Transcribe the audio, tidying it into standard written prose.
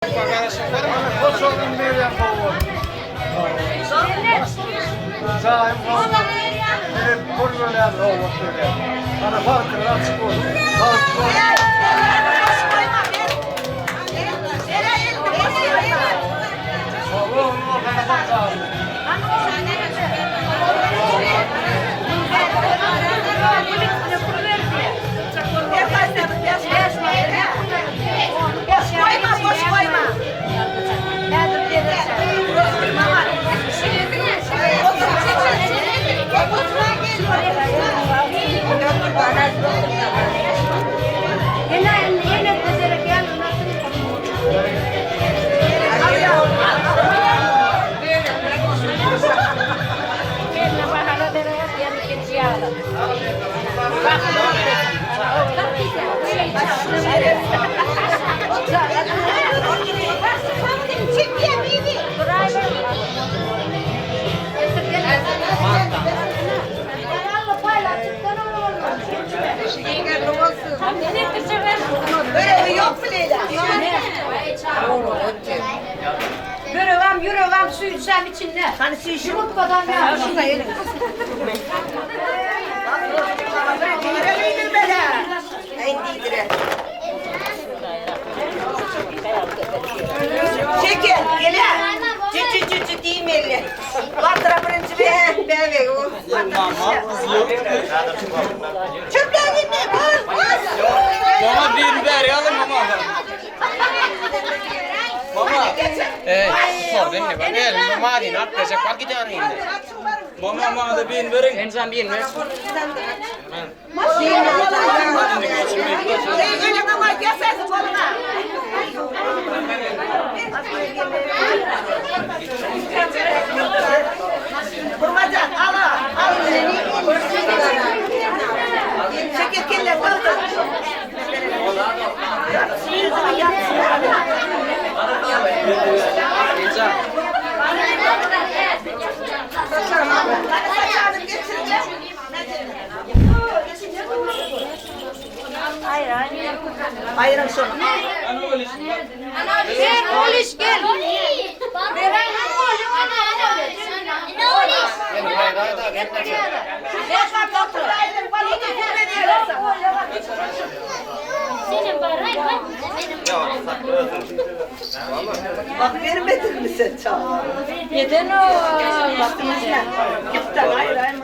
Koşalım bir yer kovuyor. Zahim kovuyor. Bir koruyor yani kovuyor şöyle. Hani farkını açık olur. Farkını olur. Oğlum orada bak abi. Böyle yok mu Leyla? Yürüyorum su içsem içinde. Hani su işi mi? Yumurtadan ne yapayım? Şurada yerim. Direğiydim böyle. En dire. Şeker, gele. Cücü diyeyim elle. Vatıra birinci ben ve o. Çöpten gitme, koş. Mama bir biber yalım mama. Mama. Sor beni bak. Gel mama din atacak var gidiyor yine. Mama da bin verin. İnsan bin ver. Öyle mama kesersin koluna. Kurmacan, al. Şeker kelle kaldı. İnsan. Saçlarını geçireceğim. Hayır sonra. Sen polis gel. Beren oğlum ana. Ne polis? Senin baray var. Bak vermedin mi sen çağla? Neden o? Bak yine. Gittin hayır hayır.